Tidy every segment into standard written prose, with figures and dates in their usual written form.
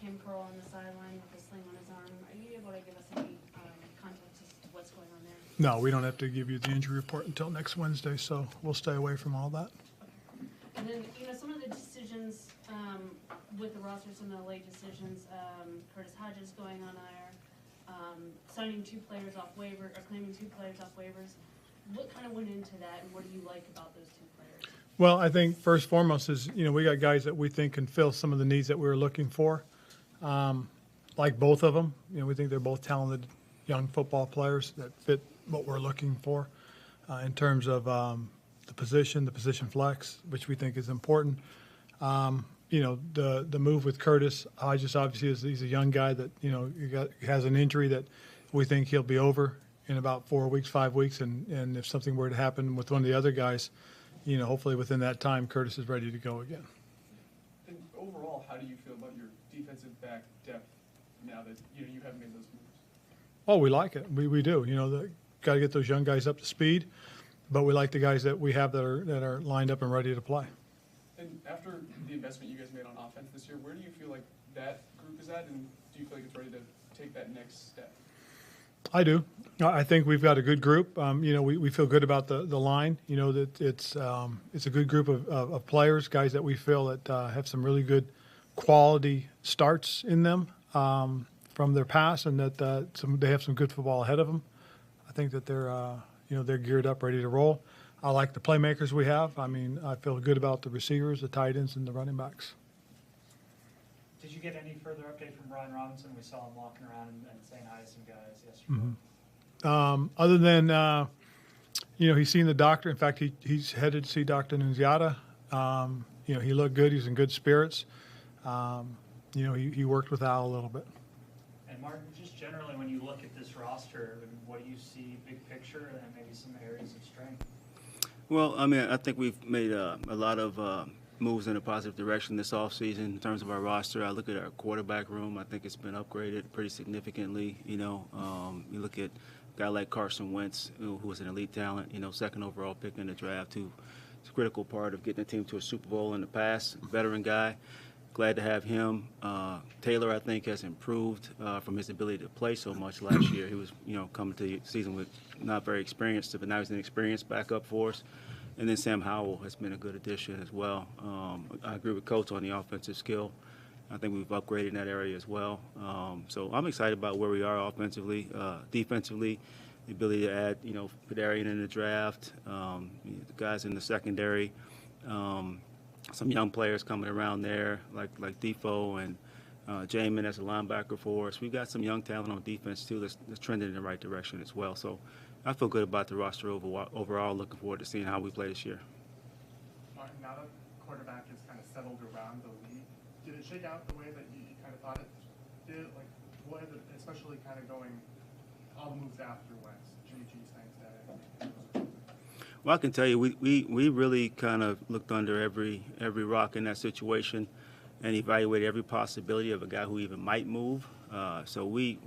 Cam Curl on the sideline with a sling on his arm. Are you able to give us any context as to what's going on there? No, we don't have to give you the injury report until next Wednesday, so we'll stay away from all that. And then, some of the decisions with the roster, some of the late decisions, Curtis Hodges going on IR, signing 2 players off waiver, or claiming 2 players off waivers. What kind of went into that, and what do you like about those 2 players? Well, I think first and foremost is, we got guys that we think can fill some of the needs that we were looking for. Like both of them, we think they're both talented young football players that fit what we're looking for in terms of the position flex, which we think is important. The move with Curtis Hodges, obviously, he's a young guy that, has an injury that we think he'll be over in about 4 weeks, 5 weeks. And if something were to happen with one of the other guys, hopefully within that time, Curtis is ready to go again. And overall, how do you feel about your defensive back depth now that, you haven't made those moves? Oh, we like it. We do. Got to get those young guys up to speed, but we like the guys that we have that are lined up and ready to play. And after the investment you guys made on offense this year, where do you feel like that group is at, and do you feel like it's ready to take that next step? I do. I think we've got a good group. We feel good about the line. That it's a good group of players, guys that we feel that have some really good quality starts in them from their past, and that they have some good football ahead of them. I think that they're geared up, ready to roll. I like the playmakers we have. I feel good about the receivers, the tight ends, and the running backs. Did you get any further update from Brian Robinson? We saw him walking around and saying hi to some guys yesterday. Other than, he's seen the doctor. In fact, he's headed to see Dr. Nunziata. He looked good. He's in good spirits. He worked with Al a little bit. And Martin, just generally when you look at this roster, what do you see big picture and maybe some areas of strength? Well, I think we've made a lot of moves in a positive direction this offseason in terms of our roster. I look at our quarterback room. I think it's been upgraded pretty significantly. You look at a guy like Carson Wentz, who was an elite talent, second overall pick in the draft, who's a critical part of getting the team to a Super Bowl in the past, veteran guy. Glad to have him. Taylor, I think, has improved from his ability to play so much last year. He was, coming to the season with not very experienced, but now he's an experienced backup for us. And then Sam Howell has been a good addition as well. I agree with Coach on the offensive skill. I think we've upgraded in that area as well. So I'm excited about where we are offensively. Defensively, the ability to add, Pedarian in the draft, the guys in the secondary. Some young players coming around there, like Defoe and Jamin as a linebacker for us. We've got some young talent on defense, too, that's trending in the right direction as well. So I feel good about the roster overall. Looking forward to seeing how we play this year. Martin, now that quarterback is kind of settled around the league, did it shake out the way that you kind of thought it did? Especially kind of going all the moves after Wentz, Jimmy G saying Well, I can tell you, we really kind of looked under every rock in that situation and evaluated every possibility of a guy who even might move. So we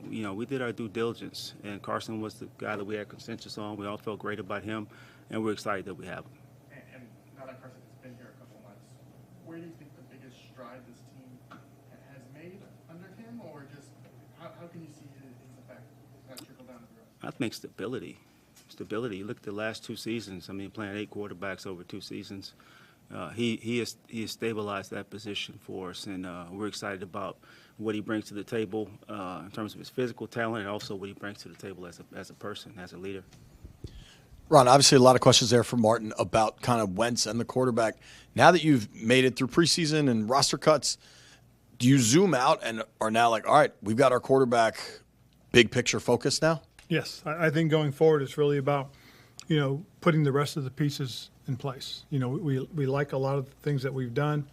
did our due diligence, and Carson was the guy that we had consensus on. We all felt great about him, and we're excited that we have him. And now that Carson has been here a couple months, where do you think the biggest stride this team has made under him, or just how can you see his effect kind of trickle down to the rest? I think stability. You look at the last 2 seasons. Playing 8 quarterbacks over 2 seasons. He has stabilized that position for us, and we're excited about what he brings to the table in terms of his physical talent, and also what he brings to the table as a person, as a leader. Ron, obviously a lot of questions there from Martin about kind of Wentz and the quarterback. Now that you've made it through preseason and roster cuts, do you zoom out and are now like, all right, we've got our quarterback big picture focus now? Yes, I think going forward it's really about, putting the rest of the pieces in place. We like a lot of the things that we've done.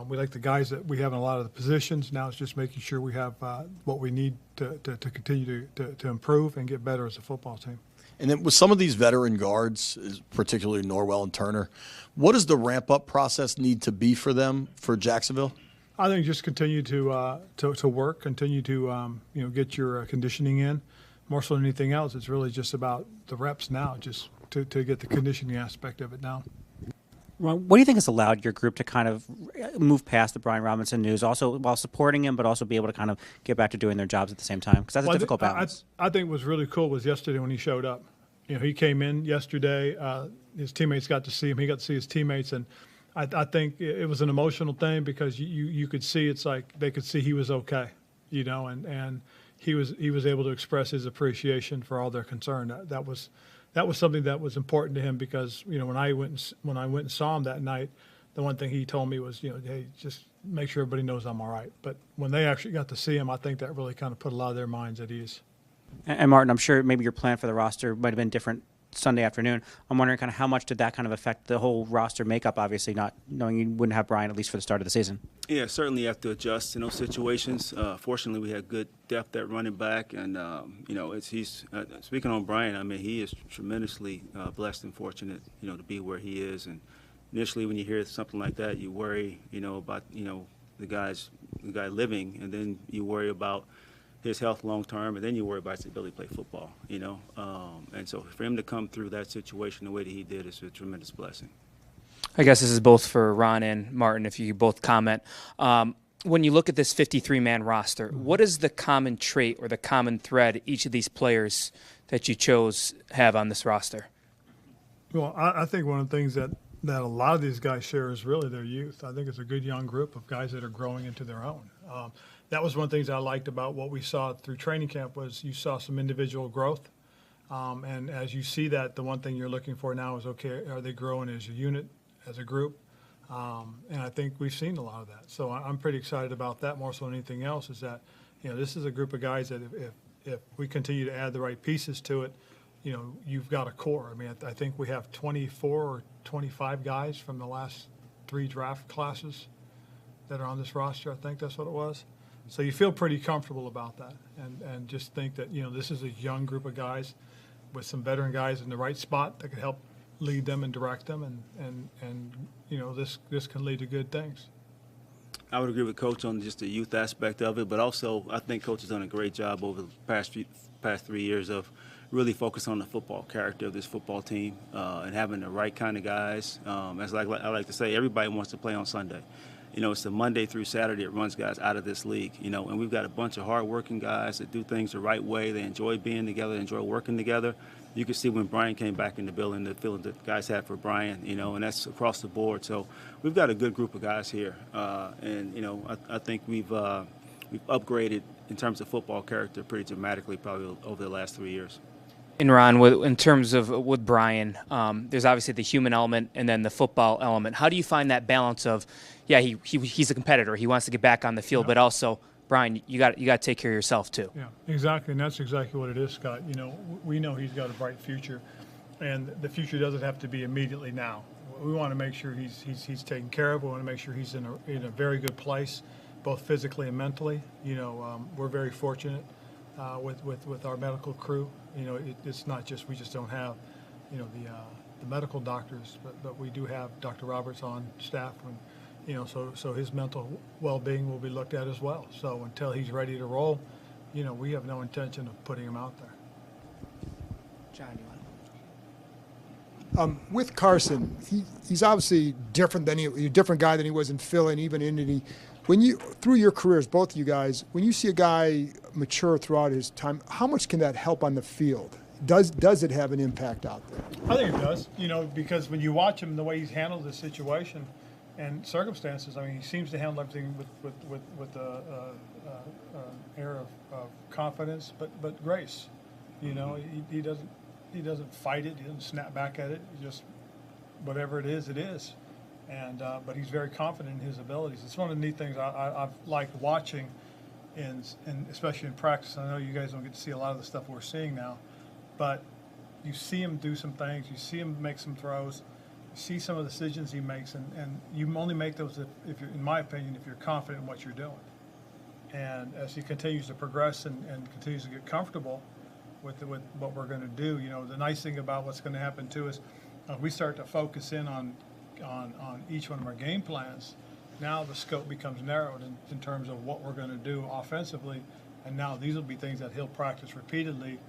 We like the guys that we have in a lot of the positions. Now it's just making sure we have what we need to continue to improve and get better as a football team. And then with some of these veteran guards, particularly Norwell and Turner, what does the ramp-up process need to be for them, for Jacksonville? I think just continue to work, continue to get your conditioning in. More so than anything else, it's really just about the reps now, just to get the conditioning aspect of it now. What do you think has allowed your group to kind of move past the Brian Robinson news, also while supporting him, but also be able to kind of get back to doing their jobs at the same time? Because that's a difficult balance. I think what was really cool was yesterday when he showed up. He came in yesterday. His teammates got to see him. He got to see his teammates, and I think it was an emotional thing because you could see it's like they could see he was okay, and he was able to express his appreciation for all their concern. That was something that was important to him because when I went and saw him that night, the one thing he told me was hey, just make sure everybody knows I'm all right. But when they actually got to see him, I think that really kind of put a lot of their minds at ease. And Martin, I'm sure maybe your plan for the roster might have been different Sunday afternoon. I'm wondering kind of how much did that kind of affect the whole roster makeup, obviously not knowing you wouldn't have Brian at least for the start of the season. Yeah, certainly you have to adjust in those situations. Fortunately, we had good depth at running back, and he's speaking on Brian. I mean, he is tremendously blessed and fortunate, to be where he is. And initially, when you hear something like that, you worry, about the guy living, and then you worry about his health long term, and then you worry about his ability to play football. And so for him to come through that situation the way that he did is a tremendous blessing. I guess this is both for Ron and Martin, if you could both comment. When you look at this 53-man roster, what is the common trait or the common thread each of these players that you chose have on this roster? Well, I think one of the things that a lot of these guys share is really their youth. I think it's a good young group of guys that are growing into their own. That was one of the things I liked about what we saw through training camp was you saw some individual growth. And as you see that, the one thing you're looking for now is, okay, are they growing as a unit, as a group? And I think we've seen a lot of that. So I'm pretty excited about that more so than anything else is that, this is a group of guys that if we continue to add the right pieces to it, you've got a core. I mean, I think we have 24 or 25 guys from the last 3 draft classes that are on this roster. I think that's what it was. So you feel pretty comfortable about that and just think that, this is a young group of guys with some veteran guys in the right spot that could help lead them and direct them and this can lead to good things. I would agree with Coach on just the youth aspect of it, but also I think Coach has done a great job over the past 3 years of really focusing on the football character of this football team and having the right kind of guys. As I like to say, everybody wants to play on Sunday. It's the Monday through Saturday it runs guys out of this league, and we've got a bunch of hard-working guys that do things the right way. They enjoy being together, enjoy working together. You can see when Brian came back in the building, the feeling that guys had for Brian, and that's across the board. So we've got a good group of guys here, and I think we've upgraded in terms of football character pretty dramatically probably over the last 3 years. And Ron, in terms of with Brian, there's obviously the human element and then the football element. How do you find that balance of, he's a competitor, he wants to get back on the field, but also, Brian, you got to take care of yourself too. Yeah, exactly, and that's exactly what it is, Scott. We know he's got a bright future, and the future doesn't have to be immediately now. We want to make sure he's taken care of. We want to make sure he's in a very good place, both physically and mentally. We're very fortunate with our medical crew. It's not just we just don't have the medical doctors, but we do have Dr. Roberts on staff, and so his mental well-being will be looked at as well. So until he's ready to roll, we have no intention of putting him out there. John, you want to? With Carson, he's obviously different guy than he was in Philly and even in Indy. Through your careers, both of you guys, when you see a guy mature throughout his time, how much can that help on the field? Does it have an impact out there? I think it does, because when you watch him, the way he's handled the situation and circumstances, I mean, he seems to handle everything with air of confidence, but grace. He doesn't fight it. He doesn't snap back at it. He just whatever it is, it is. And but he's very confident in his abilities. It's one of the neat things I've liked watching, and especially in practice. I know you guys don't get to see a lot of the stuff we're seeing now, but you see him do some things. You see him make some throws. You see some of the decisions he makes, and you only make those if you're, in my opinion, if you're confident in what you're doing. And as he continues to progress and continues to get comfortable with what we're going to do, the nice thing about what's going to happen too is we start to focus in on each one of our game plans. Now the scope becomes narrowed in terms of what we're going to do offensively, and now these will be things that he'll practice repeatedly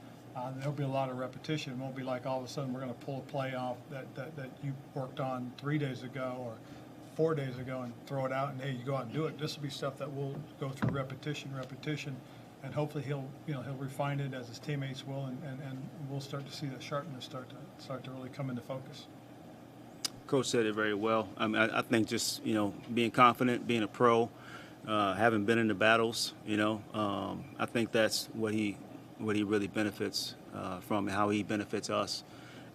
There'll be a lot of repetition. It won't be like all of a sudden we're going to pull a play off that you worked on 3 days ago or 4 days ago and throw it out and, hey, you go out and do it. This will be stuff that we'll go through repetition, and hopefully he'll refine it as his teammates will, and we'll start to see that sharpness start to really come into focus. Coach said it very well. I mean, I think just, being confident, being a pro, having been in the battles, I think that's what he really benefits from, and how he benefits us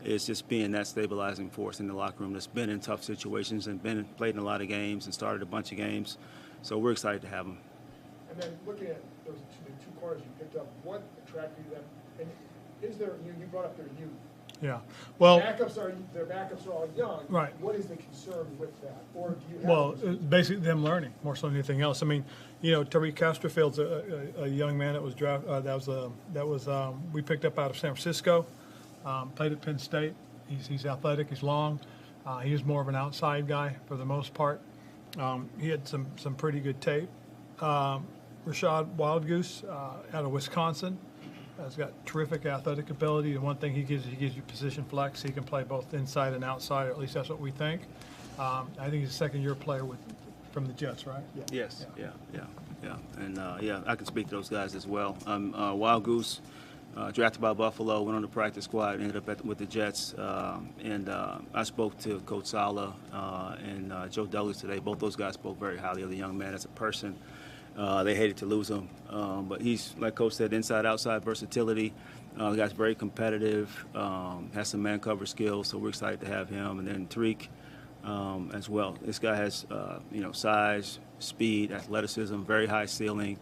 is just being that stabilizing force in the locker room that's been in tough situations and played in a lot of games and started a bunch of games. So we're excited to have him. And then looking at those two corners you picked up, what attracted you to them? And is there, you brought up their youth. Yeah. Well, their backups are all young. Right. What is the concern with that? Or do you have well, basically them learning more so than anything else. I mean, Tariq Castrofield's a young man that was we picked up out of San Francisco, played at Penn State. He's athletic. He's long. He was more of an outside guy for the most part. He had some pretty good tape. Rashad Wildgoose out of Wisconsin has got terrific athletic ability. And one thing he gives you position flex. He can play both inside and outside, or at least that's what we think. I think he's a second-year player from the Jets, right? Yeah. Yes. Yeah. And I can speak to those guys as well. Wild Goose, drafted by Buffalo, went on the practice squad, ended up with the Jets. And I spoke to Coach Sala and Joe Douglas today. Both those guys spoke very highly of the young man as a person. They hated to lose him, but he's, like Coach said, inside-outside versatility. The guy's very competitive, has some man-cover skills, so we're excited to have him. And then Tariq as well. This guy has, size, speed, athleticism, very high ceiling,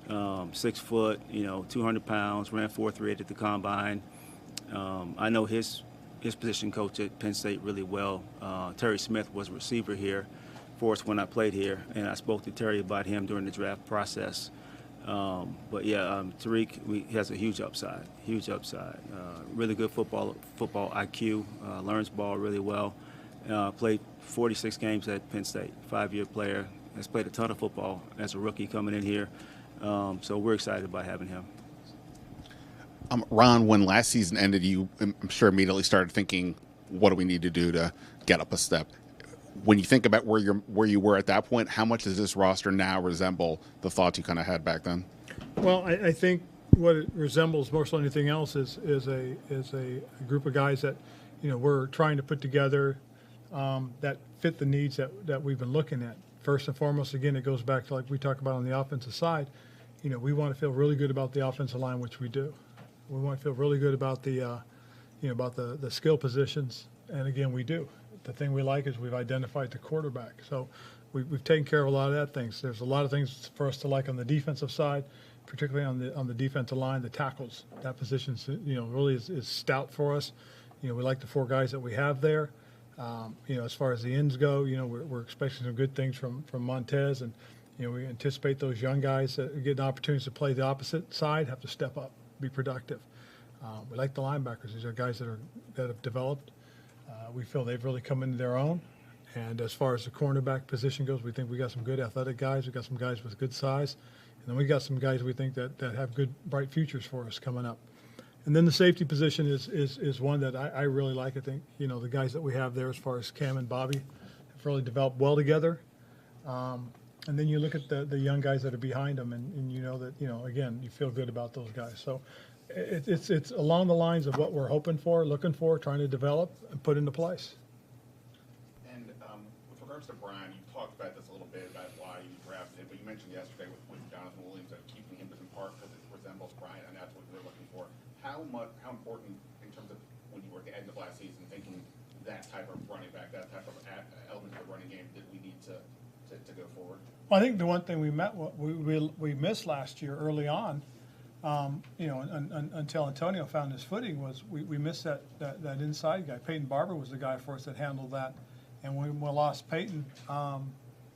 6 foot, 200 pounds, ran 4.38 at the combine. I know his position coach at Penn State really well. Terry Smith was a receiver here for us when I played here, and I spoke to Terry about him during the draft process. Tariq, he has a huge upside. Really good football IQ, learns ball really well. Played 46 games at Penn State, 5-year player. Has played a ton of football as a rookie coming in here. So we're excited about having him. Ron, when last season ended, you, I'm sure, immediately started thinking, what do we need to do to get up a step? When you think about where you were at that point, how much does this roster now resemble the thoughts you kind of had back then? Well, I think what it resembles more so than anything else is a group of guys that we're trying to put together that fit the needs that we've been looking at. First and foremost, again, it goes back to like we talk about on the offensive side. We want to feel really good about the offensive line, which we do. We want to feel really good about the skill positions, and again, we do. The thing we like is we've identified the quarterback. So we've taken care of a lot of that things. There's a lot of things for us to like on the defensive side, particularly on the defensive line, the tackles. That position, really is stout for us. We like the 4 guys that we have there. As far as the ends go, we're expecting some good things from Montez, and we anticipate those young guys that get opportunities to play the opposite side have to step up, be productive. We like the linebackers. These are guys that have developed. We feel they've really come into their own. And as far as the cornerback position goes, we think we got some good athletic guys. We got some guys with good size. And then we got some guys we think that have good, bright futures for us coming up. And then the safety position is one that I really like. I think, the guys that we have there as far as Cam and Bobby have really developed well together. And then you look at the young guys that are behind them, and again, you feel good about those guys. So it's along the lines of what we're hoping for, looking for, trying to develop and put into place. And with regards to Brian, you talked about this a little bit about why you drafted, but you mentioned yesterday with Jonathan Williams that keeping him in part because it resembles Brian, and that's what we're looking for. How important in terms of when you were at the end of last season, thinking that type of running back, that type of element of the running game, did we need to go forward? Well, I think the one thing we missed last year early on, until Antonio found his footing, was we missed that inside guy. Peyton Barber was the guy for us that handled that, and when we lost Peyton,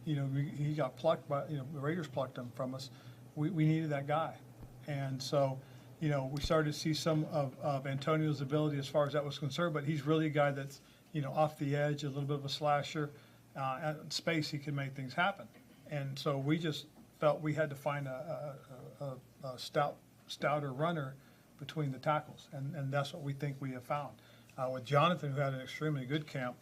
he got plucked by the Raiders plucked him from us. We needed that guy, and so we started to see some of Antonio's ability as far as that was concerned. But he's really a guy that's off the edge, a little bit of a slasher. At space, he can make things happen, and so we just felt we had to find a stouter runner between the tackles, and that's what we think we have found. With Jonathan, who had an extremely good camp,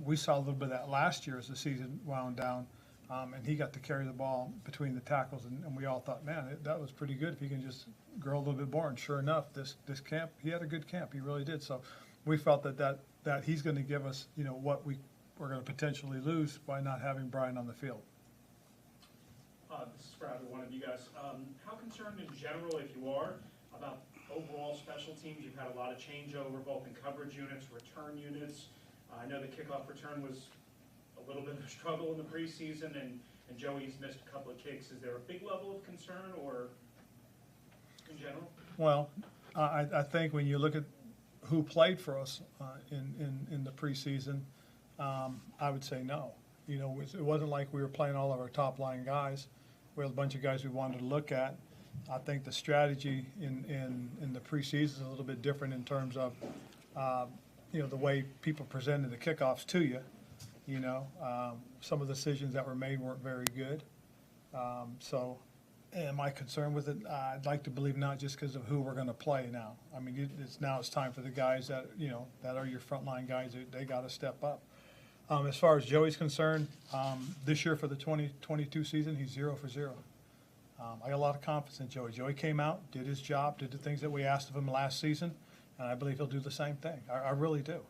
we saw a little bit of that last year as the season wound down, and he got to carry the ball between the tackles, and we all thought, man, that was pretty good if he can just grow a little bit more. And sure enough, this camp, he had a good camp. He really did. So we felt that he's going to give us, what we're going to potentially lose by not having Brian on the field. This is for either one of you guys. How concerned in general, if you are, about overall special teams? You've had a lot of changeover, both in coverage units, return units. I know the kickoff return was a little bit of a struggle in the preseason, and Joey's missed a couple of kicks. Is there a big level of concern, or in general? Well, I think when you look at who played for us in the preseason, I would say no. It wasn't like we were playing all of our top-line guys. We had a bunch of guys we wanted to look at. I think the strategy in the preseason is a little bit different in terms of, the way people presented the kickoffs to you. Some of the decisions that were made weren't very good. So am I concerned with it? I'd like to believe not, just because of who we're going to play now. I mean, it's time for the guys that, that are your frontline guys. They got to step up. As far as Joey's concerned, this year for the 2022 season, he's 0 for 0. I got a lot of confidence in Joey. Joey came out, did his job, did the things that we asked of him last season, and I believe he'll do the same thing. I really do.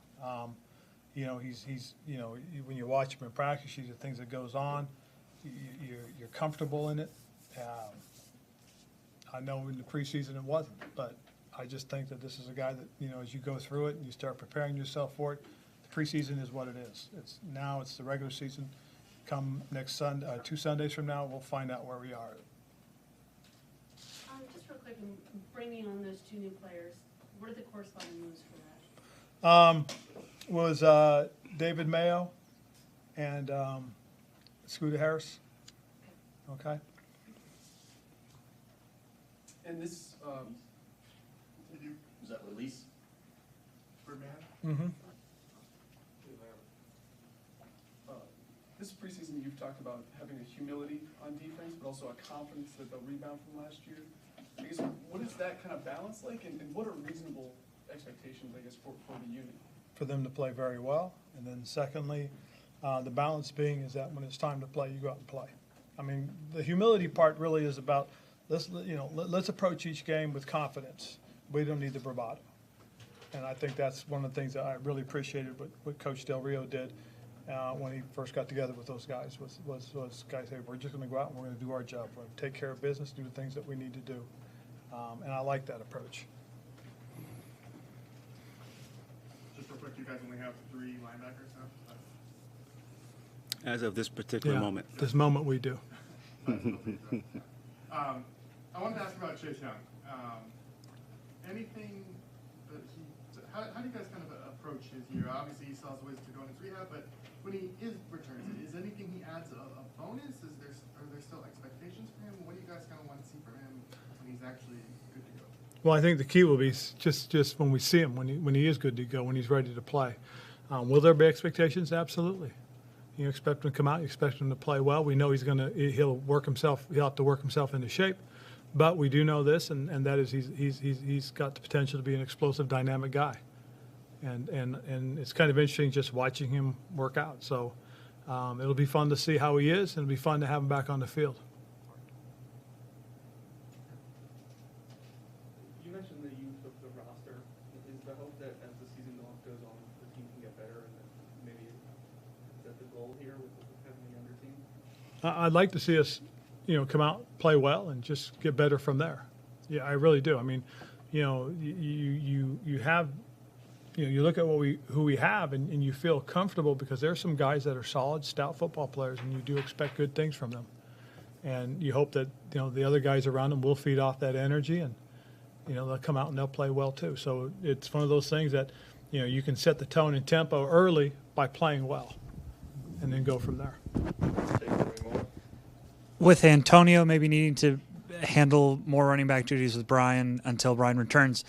He's when you watch him in practice, you see the things that goes on. You're comfortable in it. I know in the preseason it wasn't, but I just think that this is a guy that, as you go through it and you start preparing yourself for it, the preseason is what it is. It's the regular season. Come next Sunday, 2 Sundays from now, we'll find out where we are. Just real quick, in bringing on those 2 new players, what are the corresponding moves for that? Was David Mayo and Scooter Harris. Okay. And this, Was that release? Mm-hmm. This preseason, you've talked about having a humility on defense, but also a confidence that they'll rebound from last year. I guess, what is that kind of balance like, and what are reasonable expectations, I guess, for the unit? For them to play very well, and then secondly, the balance being is that when it's time to play, you go out and play. I mean, the humility part really is about let's approach each game with confidence. We don't need the bravado, and I think that's one of the things that I really appreciated what Coach Del Rio did when he first got together with those guys. Was guys say, we're just going to go out and we're going to do our job. We're going to take care of business, do the things that we need to do, and I like that approach. Just real quick, you guys only have 3 linebackers now? As of this particular moment. This moment we do. I wanted to ask about Chase Young. Anything that how do you guys kind of approach his year? Obviously, he still has ways to go in his rehab, but when he returns, is anything he adds a bonus? Are there still expectations for him? What do you guys kind of want to see from him when he's actually good to go? Well, I think the key will be just when we see him, when he is good to go, when he's ready to play. Will there be expectations? Absolutely. You expect him to come out. You expect him to play well. We know he'll have to work himself into shape, but we do know this, and that is he's got the potential to be an explosive, dynamic guy, and it's kind of interesting just watching him work out. So it'll be fun to see how he is, and it'll be fun to have him back on the field. You mentioned the youth of the roster. Is the hope that as the season goes on, the team can get better, and that maybe is that the goal here with having a younger team? I'd like to see us, come out, play well, and just get better from there. Yeah, I really do. I mean, you have, you look at who we have, and you feel comfortable because there's some guys that are solid, stout football players, and you do expect good things from them. And you hope that the other guys around them will feed off that energy, and they'll come out and they'll play well too. So it's one of those things that you can set the tone and tempo early by playing well, and then go from there. With Antonio maybe needing to handle more running back duties with Brian until Brian returns,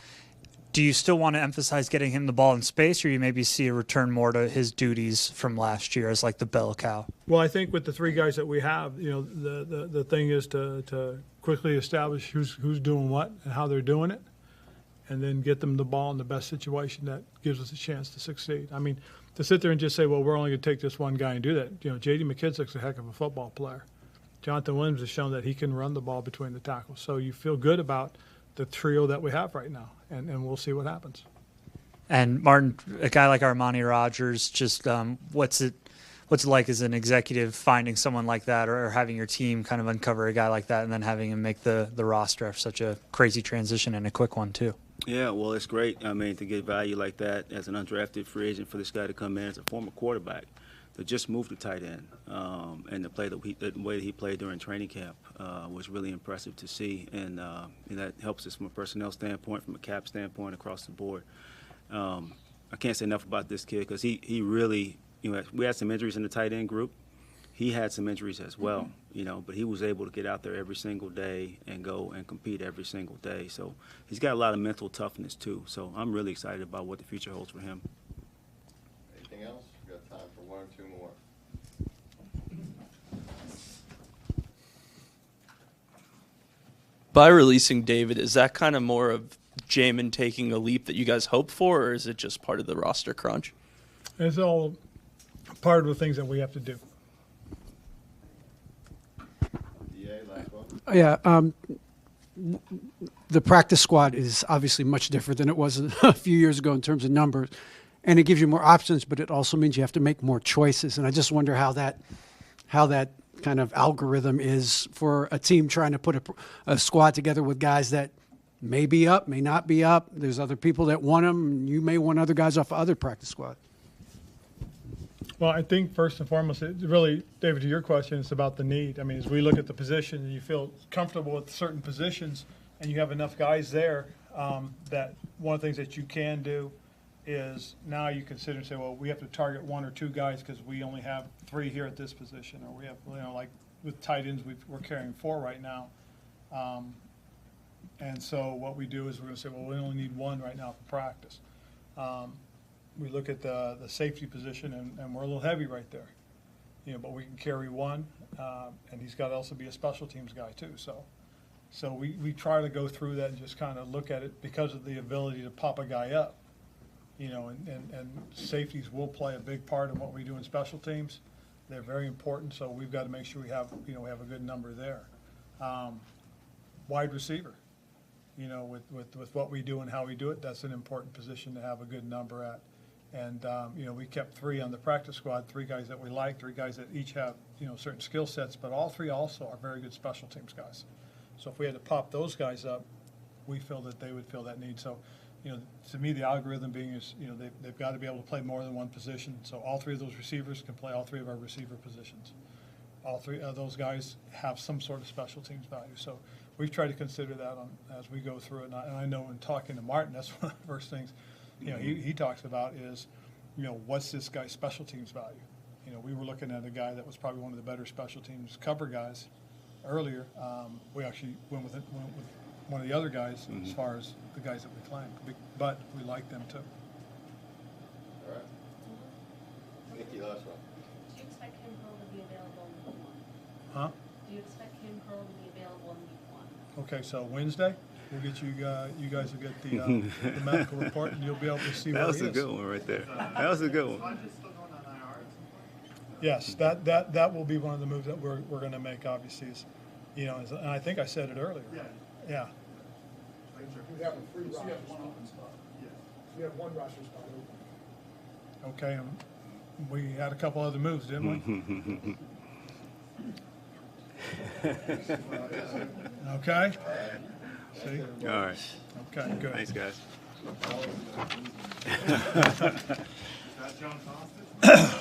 do you still want to emphasize getting him the ball in space, or you maybe see a return more to his duties from last year as like the bell cow? Well, I think with the 3 guys that we have, the thing is to quickly establish who's doing what and how they're doing it, and then get them the ball in the best situation that gives us a chance to succeed. I mean, to sit there and just say, well, we're only going to take this one guy and do that. You know, J.D. McKissick's a heck of a football player. Jonathan Williams has shown that he can run the ball between the tackles. So you feel good about the trio that we have right now, and we'll see what happens. And Martin, a guy like Armani Rogers, just what's it like as an executive finding someone like that, or having your team kind of uncover a guy like that and then having him make the roster after such a crazy transition and a quick one too? Yeah, well, it's great. I mean, to get value like that as an undrafted free agent, for this guy to come in as a former quarterback, to just move to tight end, and to play the way that he played during training camp was really impressive to see, and that helps us from a personnel standpoint, from a cap standpoint, across the board. I can't say enough about this kid because he really, you know, we had some injuries in the tight end group. He had some injuries as well, you know, but he was able to get out there every single day and go and compete every single day. So he's got a lot of mental toughness too. So I'm really excited about what the future holds for him. Anything else? We've got time for one or two more. By releasing David, is that kind of more of Jamin taking a leap that you guys hope for, or is it just part of the roster crunch? It's all part of the things that we have to do. Yeah, the practice squad is obviously much different than it was a few years ago in terms of numbers, and it gives you more options, but it also means you have to make more choices. And I just wonder how that kind of algorithm is for a team trying to put a squad together with guys that may be up, may not be up. There's other people that want them, and you may want other guys off of other practice squad. Well, I think first and foremost, it really, David, to your question, it's about the need. I mean, as we look at the position and you feel comfortable with certain positions and you have enough guys there, that one of the things that you can do is now you consider and say, well, we have to target one or two guys because we only have three here at this position, or we have, you know, like with tight ends, we're carrying four right now. And so what we do is we're going to say, well, we only need one right now for practice. We look at the safety position, and we're a little heavy right there, you know, but we can carry one, and he's got to also be a special teams guy too. So we try to go through that and just kind of look at it because of the ability to pop a guy up, you know, and safeties will play a big part in what we do in special teams. They're very important, so we've got to make sure we have a good number there. Wide receiver, you know, with what we do and how we do it, that's an important position to have a good number at. And, you know, we kept three on the practice squad, three guys that we like, three guys that each have, you know, certain skill sets, but all three also are very good special teams guys. So if we had to pop those guys up, we feel that they would feel that need. So, you know, to me, the algorithm being is, you know, they've got to be able to play more than one position. So all three of those receivers can play all three of our receiver positions. All three of those guys have some sort of special teams value. So we've tried to consider that as we go through it. And I know in talking to Martin, that's one of the first things, you know, he talks about is, you know, what's this guy's special teams value? You know, we were looking at a guy that was probably one of the better special teams cover guys earlier. We actually went with one of the other guys as far as the guys that we claimed, but we like them too. All right. Nikki, last one. Do you expect Kim Pearl to be available in week one? Huh? Do you expect Kim Pearl to be available in week one? Okay, so Wednesday, we'll get you guys will get the medical report, and you'll be able to see where he is. That was a good one right there. That was a good one. Yes, that will be one of the moves that we're going to make, obviously, is, you know, and I think I said it earlier. Yeah. You have a free roster spot. You have one roster spot open. Okay, and we had a couple other moves, didn't we? Okay. See? All right. Okay, good. Thanks, guys. Is that John Costas?